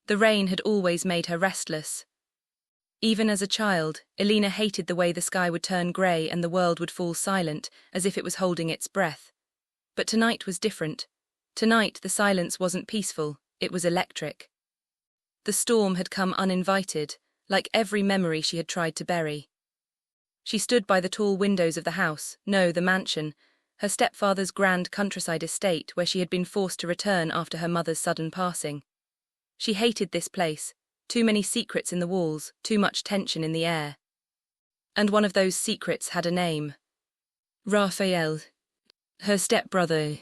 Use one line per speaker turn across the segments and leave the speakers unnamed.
The rain had always made her restless. Even as a child, Elena hated the way the sky would turn grey and the world would fall silent, as if it was holding its breath. But tonight was different. Tonight the silence wasn't peaceful, it was electric. The storm had come uninvited, like every memory she had tried to bury. She stood by the tall windows of the house, no, the mansion, her stepfather's grand countryside estate where she had been forced to return after her mother's sudden passing. She hated this place, too many secrets in the walls, too much tension in the air. And one of those secrets had a name. Raphael. Her stepbrother.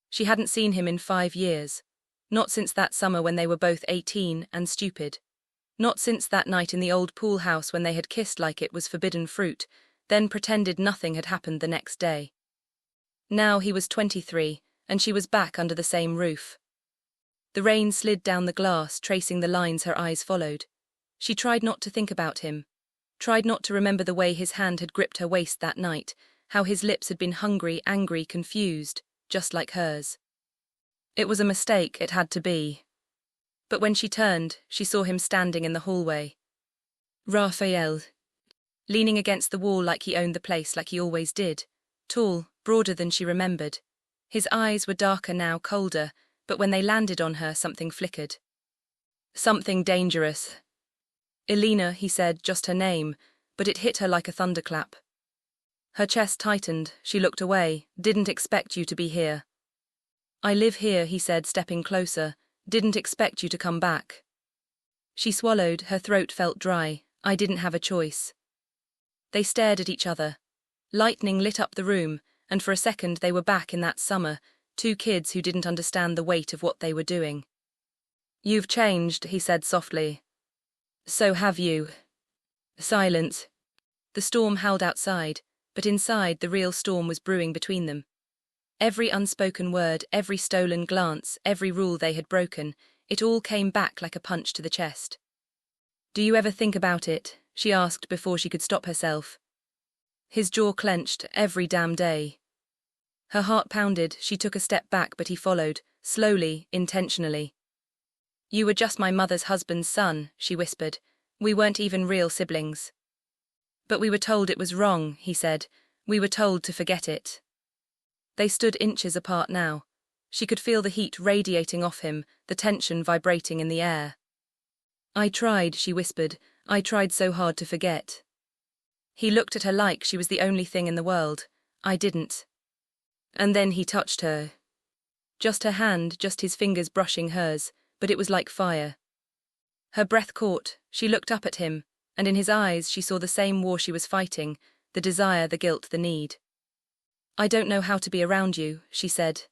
She hadn't seen him in 5 years. Not since that summer when they were both 18 and stupid. Not since that night in the old pool house when they had kissed like it was forbidden fruit, then pretended nothing had happened the next day. Now he was 23, and she was back under the same roof. The rain slid down the glass, tracing the lines her eyes followed. She tried not to think about him. Tried not to remember the way his hand had gripped her waist that night, how his lips had been hungry, angry, confused, just like hers. It was a mistake, it had to be. But when she turned, she saw him standing in the hallway. Raphael. Leaning against the wall like he owned the place, like he always did. Tall, broader than she remembered. His eyes were darker now, colder, but when they landed on her, something flickered. Something dangerous. Elena, he said, just her name, but it hit her like a thunderclap. Her chest tightened, she looked away. Didn't expect you to be here. I live here, he said, stepping closer. Didn't expect you to come back. She swallowed, her throat felt dry. I didn't have a choice. They stared at each other. Lightning lit up the room, and for a second they were back in that summer, 2 kids who didn't understand the weight of what they were doing. You've changed, he said softly. So have you. Silence. The storm howled outside, but inside the real storm was brewing between them. Every unspoken word, every stolen glance, every rule they had broken, it all came back like a punch to the chest. Do you ever think about it? She asked before she could stop herself. His jaw clenched, every damn day. Her heart pounded, she took a step back but he followed, slowly, intentionally. You were just my mother's husband's son, she whispered. We weren't even real siblings. But we were told it was wrong, he said. We were told to forget it. They stood inches apart now. She could feel the heat radiating off him, the tension vibrating in the air. I tried, she whispered. I tried so hard to forget. He looked at her like she was the only thing in the world. I didn't. And then he touched her. Just her hand, just his fingers brushing hers, but it was like fire. Her breath caught, she looked up at him, and in his eyes she saw the same war she was fighting, the desire, the guilt, the need. I don't know how to be around you, she said.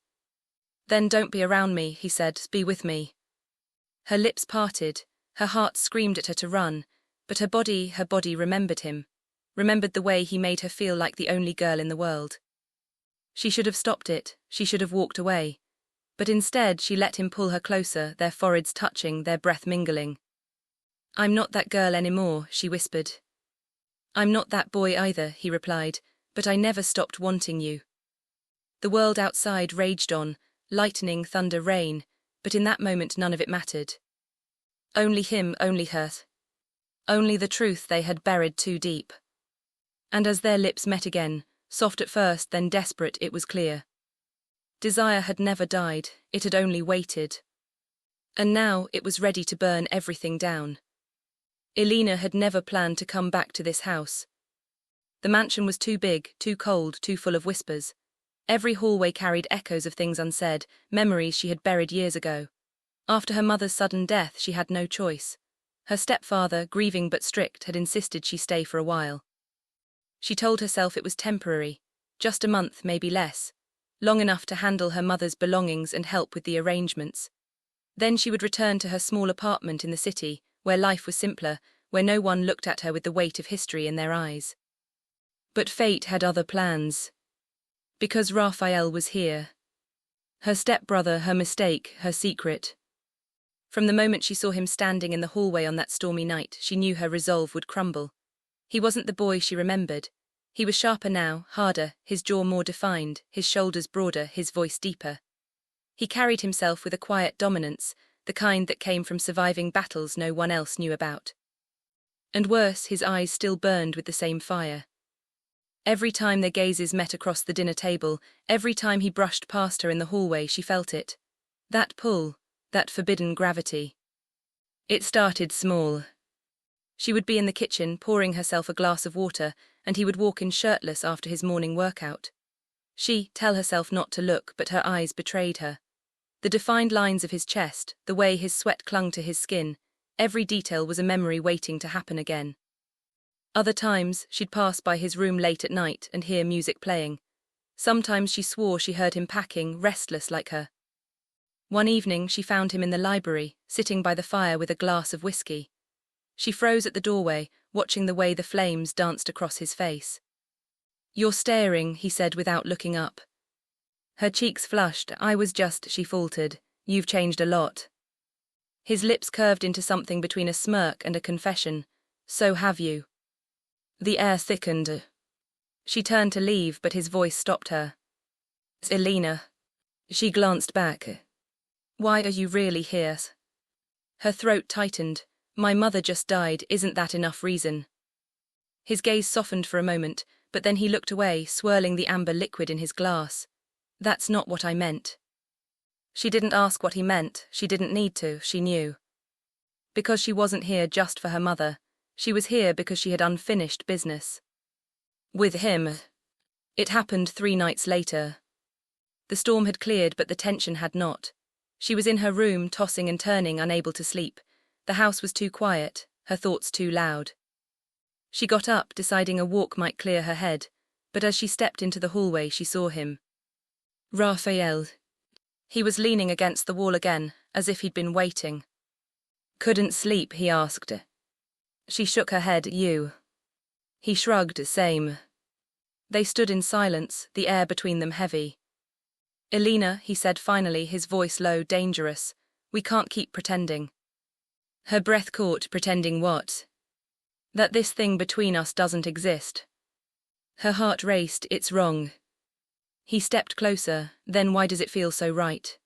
Then don't be around me, he said, be with me. Her lips parted, her heart screamed at her to run, but her body remembered him, remembered the way he made her feel like the only girl in the world. She should have stopped it, she should have walked away. But instead she let him pull her closer, their foreheads touching, their breath mingling. I'm not that girl anymore, she whispered. I'm not that boy either, he replied, but I never stopped wanting you. The world outside raged on, lightning, thunder, rain, but in that moment none of it mattered. Only him, only her. Only the truth they had buried too deep. And as their lips met again, soft at first, then desperate, it was clear. Desire had never died, it had only waited. And now it was ready to burn everything down. Elena had never planned to come back to this house. The mansion was too big, too cold, too full of whispers. Every hallway carried echoes of things unsaid, memories she had buried years ago. After her mother's sudden death, she had no choice. Her stepfather, grieving but strict, had insisted she stay for a while. She told herself it was temporary, just a month, maybe less, long enough to handle her mother's belongings and help with the arrangements. Then she would return to her small apartment in the city, where life was simpler, where no one looked at her with the weight of history in their eyes. But fate had other plans. Because Raphael was here. Her stepbrother, her mistake, her secret. From the moment she saw him standing in the hallway on that stormy night, she knew her resolve would crumble. He wasn't the boy she remembered. He was sharper now, harder, his jaw more defined, his shoulders broader, his voice deeper. He carried himself with a quiet dominance, the kind that came from surviving battles no one else knew about. And worse, his eyes still burned with the same fire. Every time their gazes met across the dinner table, every time he brushed past her in the hallway, she felt it. That pull, that forbidden gravity. It started small. She would be in the kitchen, pouring herself a glass of water, and he would walk in shirtless after his morning workout. She, tell herself not to look, but her eyes betrayed her. The defined lines of his chest, the way his sweat clung to his skin, every detail was a memory waiting to happen again. Other times, she'd pass by his room late at night and hear music playing. Sometimes she swore she heard him packing, restless like her. One evening, she found him in the library, sitting by the fire with a glass of whiskey. She froze at the doorway, watching the way the flames danced across his face. "You're staring," he said without looking up. Her cheeks flushed. She faltered. "You've changed a lot." His lips curved into something between a smirk and a confession. "So have you." The air thickened. She turned to leave, but his voice stopped her. "Elena." She glanced back. "Why are you really here?" Her throat tightened. "My mother just died, isn't that enough reason?" His gaze softened for a moment, but then he looked away, swirling the amber liquid in his glass. "That's not what I meant." She didn't ask what he meant, she didn't need to, she knew. Because she wasn't here just for her mother. She was here because she had unfinished business. With him. It happened 3 nights later. The storm had cleared, but the tension had not. She was in her room, tossing and turning, unable to sleep. The house was too quiet, her thoughts too loud. She got up, deciding a walk might clear her head, but as she stepped into the hallway, she saw him. Raphael. He was leaning against the wall again, as if he'd been waiting. "Couldn't sleep?" he asked. She shook her head. "You?" He shrugged. "Same." They stood in silence, the air between them heavy. "Elena," he said finally, his voice low, dangerous, "we can't keep pretending." Her breath caught. "Pretending what?" "That this thing between us doesn't exist." Her heart raced. "It's wrong." He stepped closer. "Then why does it feel so right?"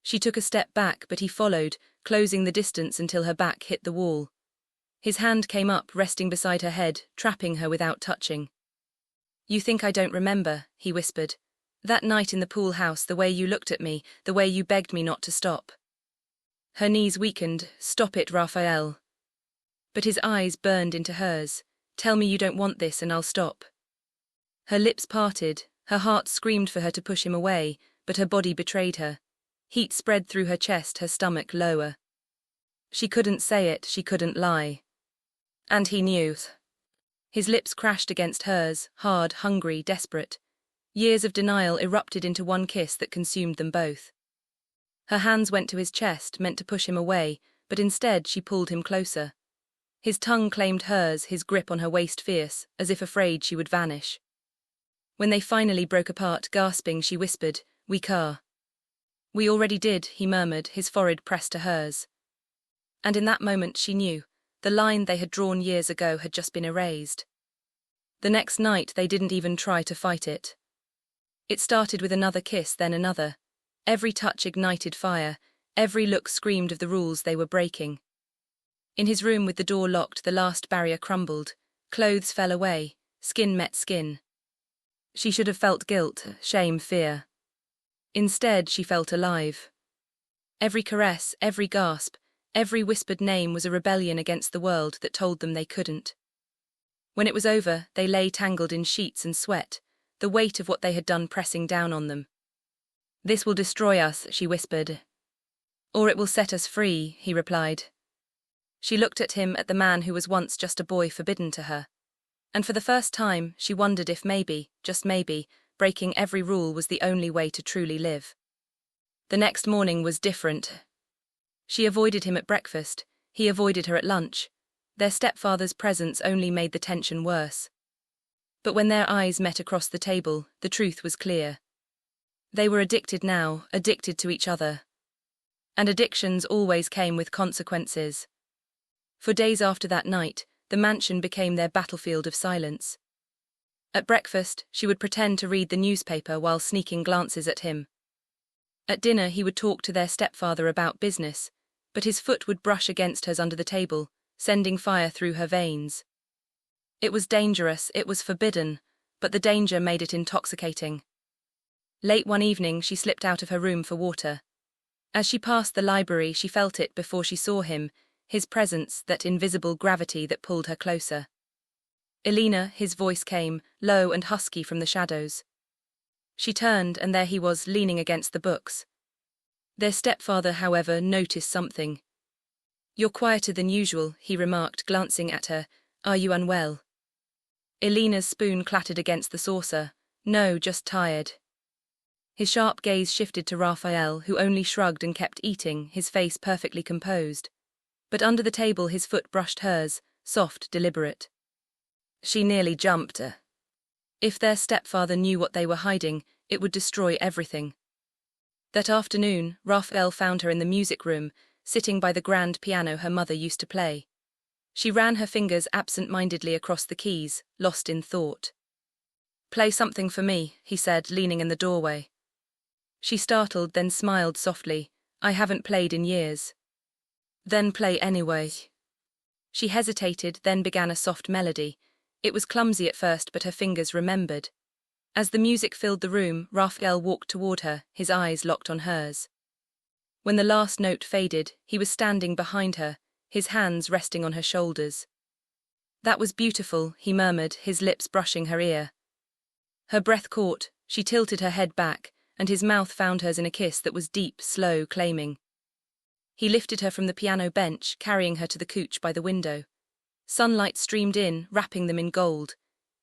She took a step back, but he followed, closing the distance until her back hit the wall. His hand came up, resting beside her head, trapping her without touching. "You think I don't remember," he whispered. "That night in the pool house, the way you looked at me, the way you begged me not to stop." Her knees weakened. "Stop it, Raphael." But his eyes burned into hers. "Tell me you don't want this and I'll stop." Her lips parted, her heart screamed for her to push him away, but her body betrayed her. Heat spread through her chest, her stomach lower. She couldn't say it, she couldn't lie. And he knew. His lips crashed against hers, hard, hungry, desperate. Years of denial erupted into one kiss that consumed them both. Her hands went to his chest, meant to push him away, but instead she pulled him closer. His tongue claimed hers, his grip on her waist fierce, as if afraid she would vanish. When they finally broke apart, gasping, she whispered, "We car." "We already did," he murmured, his forehead pressed to hers. And in that moment she knew. The line they had drawn years ago had just been erased. The next night they didn't even try to fight it. It started with another kiss, then another. Every touch ignited fire, every look screamed of the rules they were breaking. In his room with the door locked, the last barrier crumbled. Clothes fell away, skin met skin. She should have felt guilt, shame, fear. Instead, she felt alive. Every caress, every gasp, every whispered name was a rebellion against the world that told them they couldn't. When it was over, they lay tangled in sheets and sweat, the weight of what they had done pressing down on them. "This will destroy us," she whispered. "Or it will set us free," he replied. She looked at him, at the man who was once just a boy forbidden to her. And for the first time, she wondered if maybe, just maybe, breaking every rule was the only way to truly live. The next morning was different. She avoided him at breakfast, he avoided her at lunch. Their stepfather's presence only made the tension worse. But when their eyes met across the table, the truth was clear. They were addicted now, addicted to each other. And addictions always came with consequences. For days after that night, the mansion became their battlefield of silence. At breakfast, she would pretend to read the newspaper while sneaking glances at him. At dinner he would talk to their stepfather about business, but his foot would brush against hers under the table, sending fire through her veins. It was dangerous, it was forbidden, but the danger made it intoxicating. Late one evening she slipped out of her room for water. As she passed the library she felt it before she saw him, his presence, that invisible gravity that pulled her closer. "Elena," his voice came, low and husky from the shadows. She turned, and there he was, leaning against the books. Their stepfather, however, noticed something. "You're quieter than usual," he remarked, glancing at her. "Are you unwell?" Elena's spoon clattered against the saucer. "No, just tired." His sharp gaze shifted to Raphael, who only shrugged and kept eating, his face perfectly composed. But under the table his foot brushed hers, soft, deliberate. She nearly jumped. If their stepfather knew what they were hiding, it would destroy everything. That afternoon, Raphael found her in the music room, sitting by the grand piano her mother used to play. She ran her fingers absent-mindedly across the keys, lost in thought. "Play something for me," he said, leaning in the doorway. She startled, then smiled softly. "I haven't played in years." "Then play anyway." She hesitated, then began a soft melody. It was clumsy at first, but her fingers remembered. As the music filled the room, Raphael walked toward her, his eyes locked on hers. When the last note faded, he was standing behind her, his hands resting on her shoulders. "That was beautiful," he murmured, his lips brushing her ear. Her breath caught, she tilted her head back, and his mouth found hers in a kiss that was deep, slow, claiming. He lifted her from the piano bench, carrying her to the couch by the window. Sunlight streamed in, wrapping them in gold.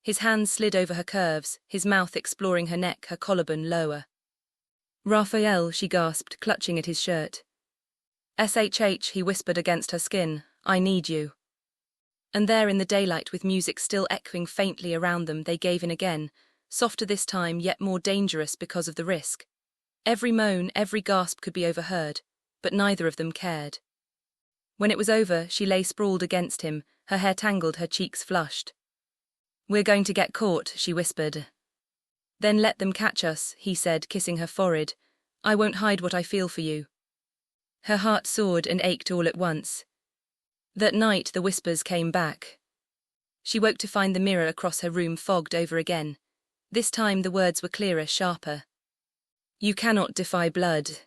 His hands slid over her curves, his mouth exploring her neck, her collarbone lower. "Raphael," she gasped, clutching at his shirt. "SHH," he whispered against her skin, "I need you." And there in the daylight, with music still echoing faintly around them, they gave in again, softer this time, yet more dangerous because of the risk. Every moan, every gasp could be overheard, but neither of them cared. When it was over, she lay sprawled against him, her hair tangled, her cheeks flushed. "We're going to get caught," she whispered. "Then let them catch us," he said, kissing her forehead. "I won't hide what I feel for you." Her heart soared and ached all at once. That night the whispers came back. She woke to find the mirror across her room fogged over again. This time the words were clearer, sharper. "You cannot defy blood."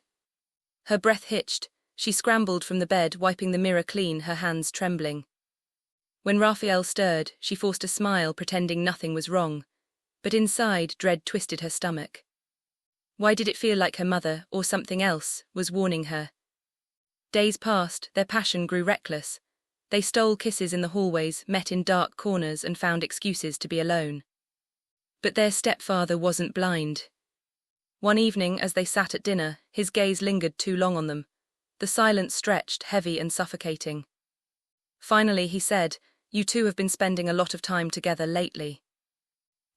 Her breath hitched. She scrambled from the bed, wiping the mirror clean, her hands trembling. When Raphael stirred, she forced a smile, pretending nothing was wrong. But inside, dread twisted her stomach. Why did it feel like her mother, or something else, was warning her? Days passed, their passion grew reckless. They stole kisses in the hallways, met in dark corners, and found excuses to be alone. But their stepfather wasn't blind. One evening, as they sat at dinner, his gaze lingered too long on them. The silence stretched, heavy and suffocating. Finally he said, "You two have been spending a lot of time together lately."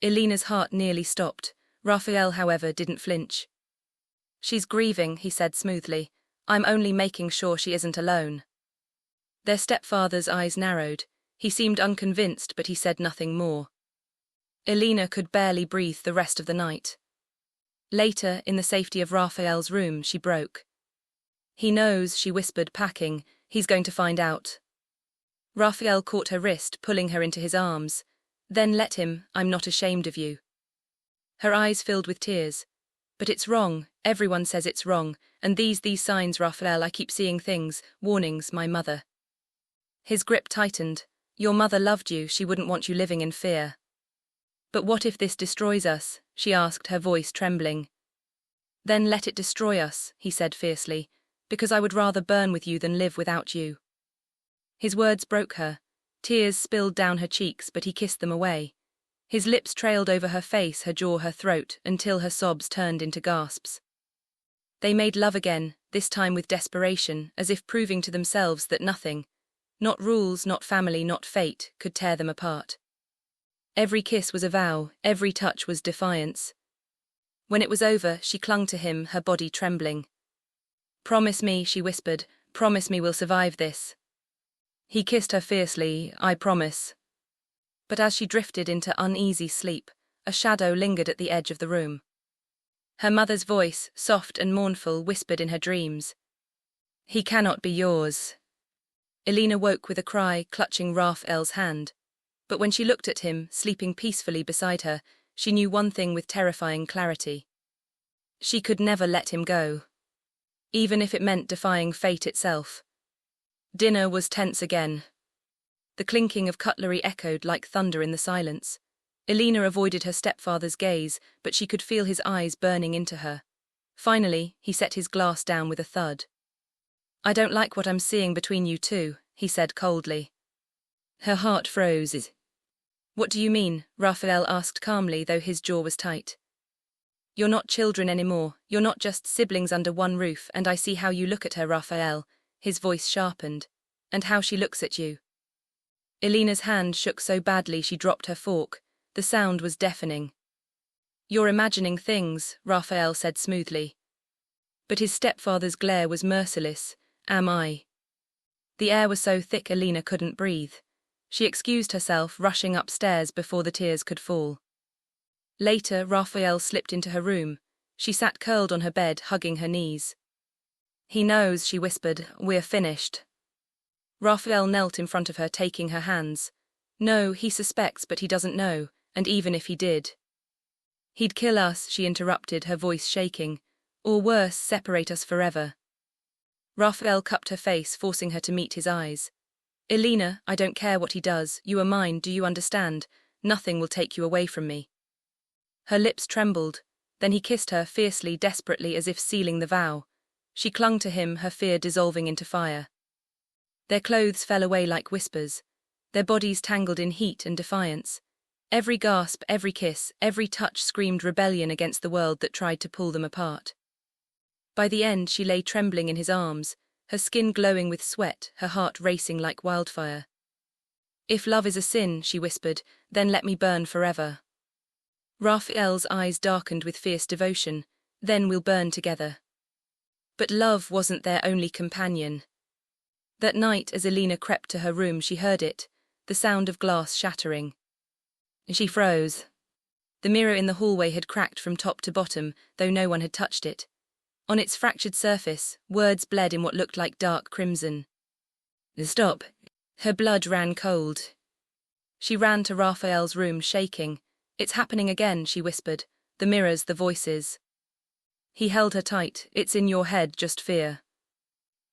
Elena's heart nearly stopped. Raphael, however, didn't flinch. "She's grieving," he said smoothly. "I'm only making sure she isn't alone." Their stepfather's eyes narrowed. He seemed unconvinced, but he said nothing more. Elena could barely breathe the rest of the night. Later, in the safety of Raphael's room, she broke. "He knows," she whispered, packing. "He's going to find out." Raphael caught her wrist, pulling her into his arms. "Then let him, I'm not ashamed of you." Her eyes filled with tears. "But it's wrong, everyone says it's wrong, and these signs, Raphael, I keep seeing things, warnings, my mother." His grip tightened. "Your mother loved you, she wouldn't want you living in fear." "But what if this destroys us?" she asked, her voice trembling. "Then let it destroy us," he said fiercely, "because I would rather burn with you than live without you." His words broke her. Tears spilled down her cheeks, but he kissed them away. His lips trailed over her face, her jaw, her throat, until her sobs turned into gasps. They made love again, this time with desperation, as if proving to themselves that nothing, not rules, not family, not fate, could tear them apart. Every kiss was a vow, every touch was defiance. When it was over, she clung to him, her body trembling. "Promise me," she whispered, "promise me we'll survive this." He kissed her fiercely. "I promise." But as she drifted into uneasy sleep, a shadow lingered at the edge of the room. Her mother's voice, soft and mournful, whispered in her dreams. He cannot be yours. Elena woke with a cry, clutching Raphael's hand. But when she looked at him, sleeping peacefully beside her, she knew one thing with terrifying clarity. She could never let him go. Even if it meant defying fate itself. Dinner was tense again. The clinking of cutlery echoed like thunder in the silence. Elena avoided her stepfather's gaze, but she could feel his eyes burning into her. Finally, he set his glass down with a thud. I don't like what I'm seeing between you two, he said coldly. Her heart froze. What do you mean? Raphael asked calmly, though his jaw was tight. You're not children anymore, you're not just siblings under one roof, and I see how you look at her, Raphael, his voice sharpened, and how she looks at you. Elena's hand shook so badly she dropped her fork. The sound was deafening. You're imagining things, Raphael said smoothly. But his stepfather's glare was merciless. Am I? The air was so thick Elena couldn't breathe. She excused herself, rushing upstairs before the tears could fall. Later, Raphael slipped into her room. She sat curled on her bed, hugging her knees. He knows, she whispered, we're finished. Raphael knelt in front of her, taking her hands. No, he suspects, but he doesn't know, and even if he did. He'd kill us, she interrupted, her voice shaking. Or worse, separate us forever. Raphael cupped her face, forcing her to meet his eyes. Elena, I don't care what he does, you are mine, do you understand? Nothing will take you away from me. Her lips trembled, then he kissed her fiercely, desperately, as if sealing the vow. She clung to him, her fear dissolving into fire. Their clothes fell away like whispers, their bodies tangled in heat and defiance. Every gasp, every kiss, every touch screamed rebellion against the world that tried to pull them apart. By the end, she lay trembling in his arms, her skin glowing with sweat, her heart racing like wildfire. If love is a sin, she whispered, then let me burn forever. Raphael's eyes darkened with fierce devotion. Then we'll burn together. But love wasn't their only companion. That night, as Elena crept to her room, she heard it, the sound of glass shattering. She froze. The mirror in the hallway had cracked from top to bottom, though no one had touched it. On its fractured surface, words bled in what looked like dark crimson. Stop. Her blood ran cold. She ran to Raphael's room, shaking. It's happening again, she whispered. The mirrors, the voices. He held her tight. It's in your head, just fear.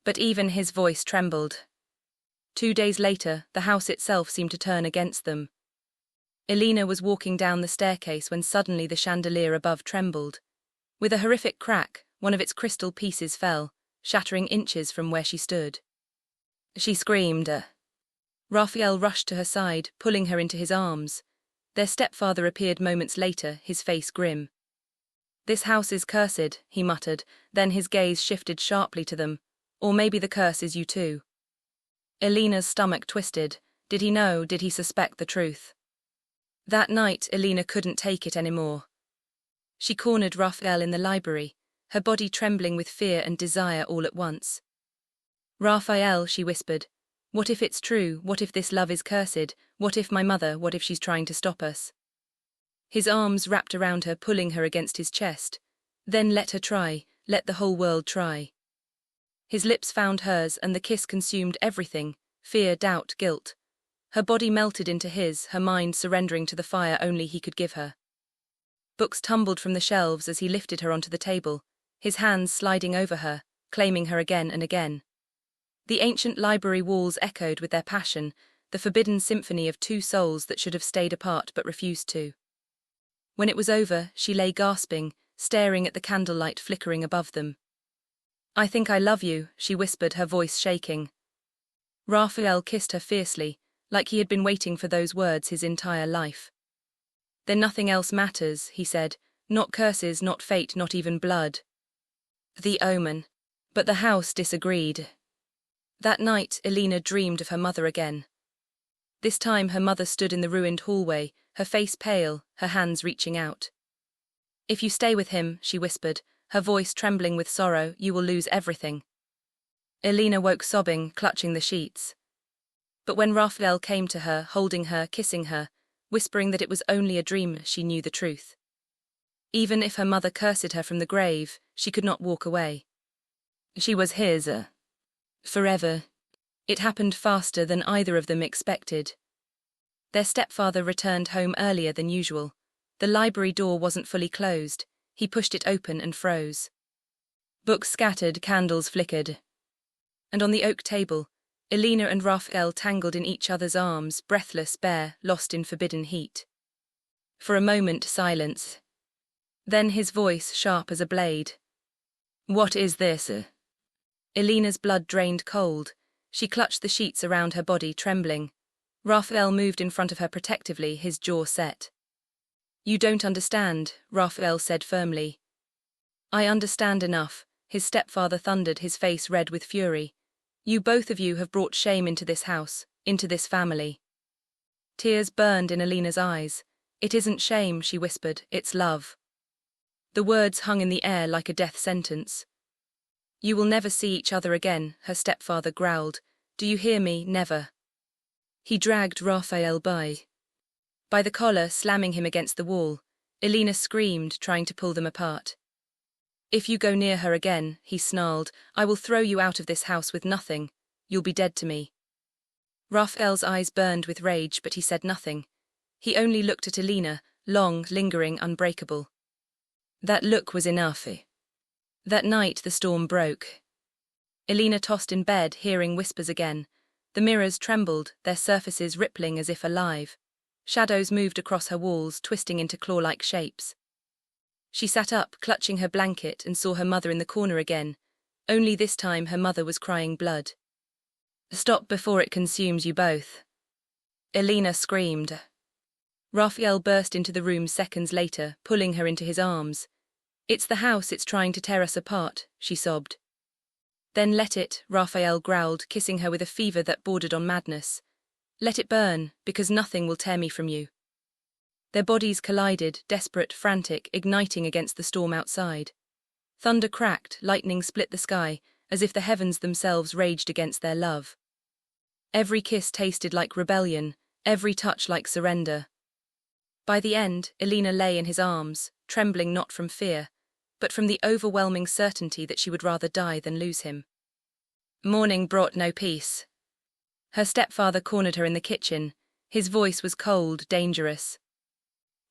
But even his voice trembled. 2 days later, the house itself seemed to turn against them. Elena was walking down the staircase when suddenly the chandelier above trembled. With a horrific crack, one of its crystal pieces fell, shattering inches from where she stood. She screamed. Raphael rushed to her side, pulling her into his arms. Their stepfather appeared moments later, his face grim. This house is cursed, he muttered, then his gaze shifted sharply to them. Or maybe the curse is you too. Elena's stomach twisted. Did he know, did he suspect the truth? That night, Elena couldn't take it anymore. She cornered Raphael in the library, her body trembling with fear and desire all at once. Raphael, she whispered, what if it's true, what if this love is cursed, what if my mother, what if she's trying to stop us? His arms wrapped around her, pulling her against his chest. Then let her try, let the whole world try. His lips found hers, and the kiss consumed everything, fear, doubt, guilt. Her body melted into his, her mind surrendering to the fire only he could give her. Books tumbled from the shelves as he lifted her onto the table, his hands sliding over her, claiming her again and again. The ancient library walls echoed with their passion, the forbidden symphony of two souls that should have stayed apart but refused to. When it was over, she lay gasping, staring at the candlelight flickering above them. I think I love you, she whispered, her voice shaking. Raphael kissed her fiercely, like he had been waiting for those words his entire life. Then nothing else matters, he said, not curses, not fate, not even blood. The omen. But the house disagreed. That night, Elena dreamed of her mother again. This time her mother stood in the ruined hallway, her face pale, her hands reaching out. If you stay with him, she whispered, her voice trembling with sorrow, you will lose everything. Elena woke sobbing, clutching the sheets. But when Raphael came to her, holding her, kissing her, whispering that it was only a dream, she knew the truth. Even if her mother cursed her from the grave, she could not walk away. She was his, forever. It happened faster than either of them expected. Their stepfather returned home earlier than usual. The library door wasn't fully closed. He pushed it open and froze. Books scattered, candles flickered. And on the oak table, Elena and Raphael tangled in each other's arms, breathless, bare, lost in forbidden heat. For a moment, silence. Then his voice, sharp as a blade. "What is this?" Elena's blood drained cold. She clutched the sheets around her body, trembling. Raphael moved in front of her protectively, his jaw set. "You don't understand," Raphael said firmly. "I understand enough," his stepfather thundered, his face red with fury. "You both of you have brought shame into this house, into this family." Tears burned in Elena's eyes. "It isn't shame," she whispered, "it's love." The words hung in the air like a death sentence. "You will never see each other again," her stepfather growled. "Do you hear me? Never." He dragged Raphael by the collar, slamming him against the wall. Elena screamed, trying to pull them apart. "If you go near her again," he snarled, "I will throw you out of this house with nothing. You'll be dead to me." Raphael's eyes burned with rage, but he said nothing. He only looked at Elena, long, lingering, unbreakable. That look was enough. That night the storm broke. Elena tossed in bed, hearing whispers again. The mirrors trembled, their surfaces rippling as if alive. Shadows moved across her walls, twisting into claw-like shapes. She sat up, clutching her blanket, and saw her mother in the corner again. Only this time her mother was crying blood. "Stop before it consumes you both," Elena screamed. Raphael burst into the room seconds later, pulling her into his arms. "It's the house, it's trying to tear us apart," she sobbed. "Then let it," Raphael growled, kissing her with a fever that bordered on madness. "Let it burn, because nothing will tear me from you." Their bodies collided, desperate, frantic, igniting against the storm outside. Thunder cracked, lightning split the sky, as if the heavens themselves raged against their love. Every kiss tasted like rebellion, every touch like surrender. By the end, Elena lay in his arms, trembling not from fear, but from the overwhelming certainty that she would rather die than lose him. Morning brought no peace. Her stepfather cornered her in the kitchen. His voice was cold, dangerous.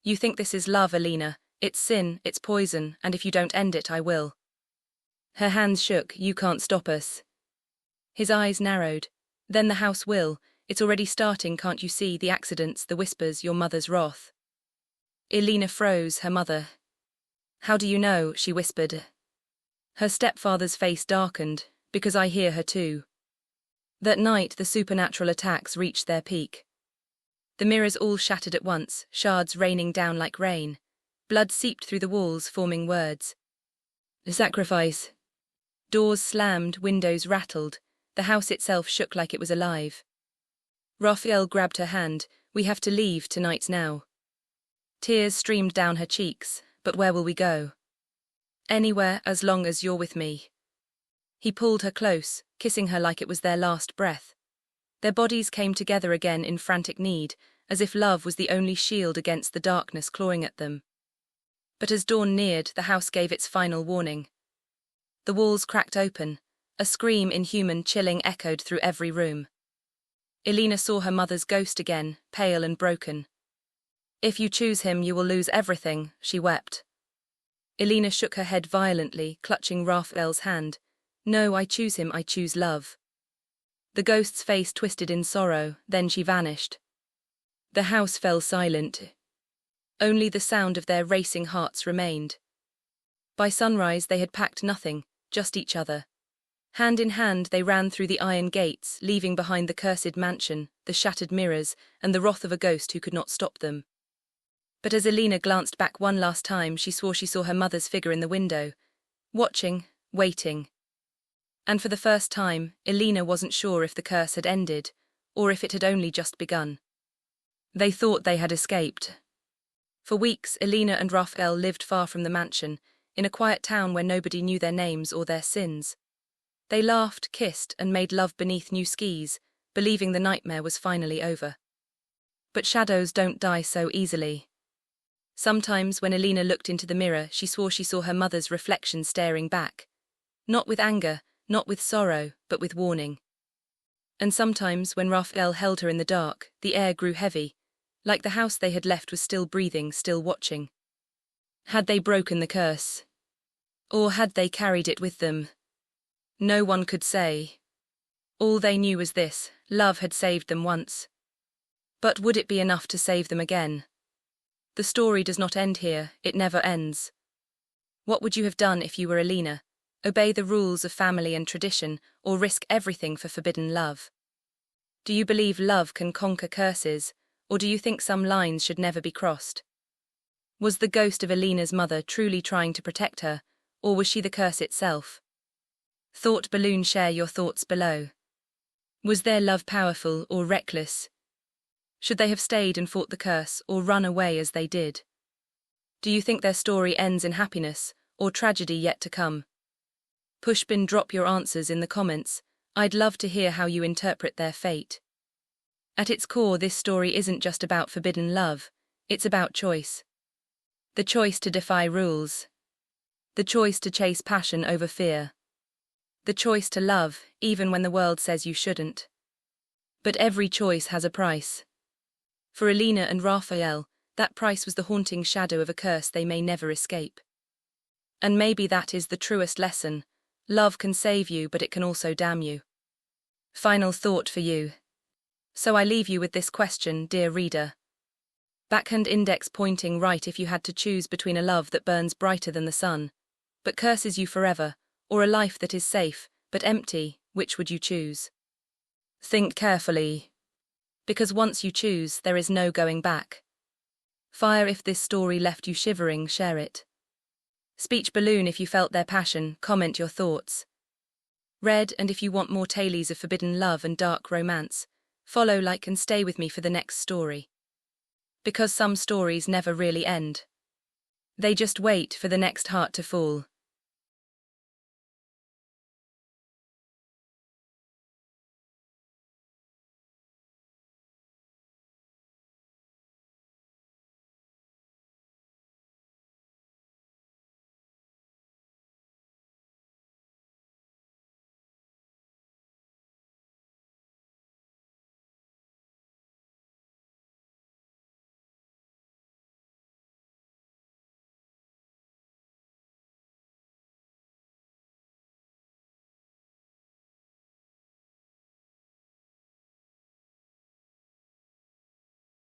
"You think this is love, Elena. It's sin, it's poison, and if you don't end it, I will." Her hands shook. "You can't stop us." His eyes narrowed. "Then the house will. It's already starting, can't you see? The accidents, the whispers, your mother's wrath." Elena froze, her mother. "How do you know?" she whispered. Her stepfather's face darkened. "Because I hear her too." That night the supernatural attacks reached their peak. The mirrors all shattered at once, shards raining down like rain. Blood seeped through the walls, forming words. "Sacrifice." Doors slammed, windows rattled. The house itself shook like it was alive. Raphael grabbed her hand. "We have to leave tonight now." Tears streamed down her cheeks. "But where will we go?" "Anywhere, as long as you're with me." He pulled her close, kissing her like it was their last breath. Their bodies came together again in frantic need, as if love was the only shield against the darkness clawing at them. But as dawn neared, the house gave its final warning. The walls cracked open. A scream, inhuman, chilling, echoed through every room. Elena saw her mother's ghost again, pale and broken. "If you choose him, you will lose everything," she wept. Elena shook her head violently, clutching Raphael's hand. "No, I choose him, I choose love." The ghost's face twisted in sorrow, then she vanished. The house fell silent. Only the sound of their racing hearts remained. By sunrise they had packed nothing, just each other. Hand in hand they ran through the iron gates, leaving behind the cursed mansion, the shattered mirrors, and the wrath of a ghost who could not stop them. But as Elena glanced back one last time, she swore she saw her mother's figure in the window, watching, waiting. And for the first time, Elena wasn't sure if the curse had ended, or if it had only just begun. They thought they had escaped. For weeks, Elena and Raphael lived far from the mansion, in a quiet town where nobody knew their names or their sins. They laughed, kissed, and made love beneath new skis, believing the nightmare was finally over. But shadows don't die so easily. Sometimes when Alina looked into the mirror, she swore she saw her mother's reflection staring back. Not with anger, not with sorrow, but with warning. And sometimes when Raphael held her in the dark, the air grew heavy, like the house they had left was still breathing, still watching. Had they broken the curse? Or had they carried it with them? No one could say. All they knew was this: love had saved them once. But would it be enough to save them again? The story does not end here, it never ends. What would you have done if you were Alina? Obey the rules of family and tradition, or risk everything for forbidden love? Do you believe love can conquer curses, or do you think some lines should never be crossed? Was the ghost of Alina's mother truly trying to protect her, or was she the curse itself? Thought balloon, share your thoughts below. Was their love powerful or reckless? Should they have stayed and fought the curse, or run away as they did? Do you think their story ends in happiness, or tragedy yet to come? Pushpin, drop your answers in the comments. I'd love to hear how you interpret their fate. At its core, this story isn't just about forbidden love, it's about choice. The choice to defy rules. The choice to chase passion over fear. The choice to love, even when the world says you shouldn't. But every choice has a price. For Alina and Raphael, that price was the haunting shadow of a curse they may never escape. And maybe that is the truest lesson. Love can save you, but it can also damn you. Final thought for you. So I leave you with this question, dear reader. Backhand index pointing right: if you had to choose between a love that burns brighter than the sun, but curses you forever, or a life that is safe, but empty, which would you choose? Think carefully. Because once you choose, there is no going back. Fire if this story left you shivering, share it. Speech balloon if you felt their passion, comment your thoughts. Red, and if you want more tales of forbidden love and dark romance, follow, like, and stay with me for the next story. Because some stories never really end. They just wait for the next heart to fall.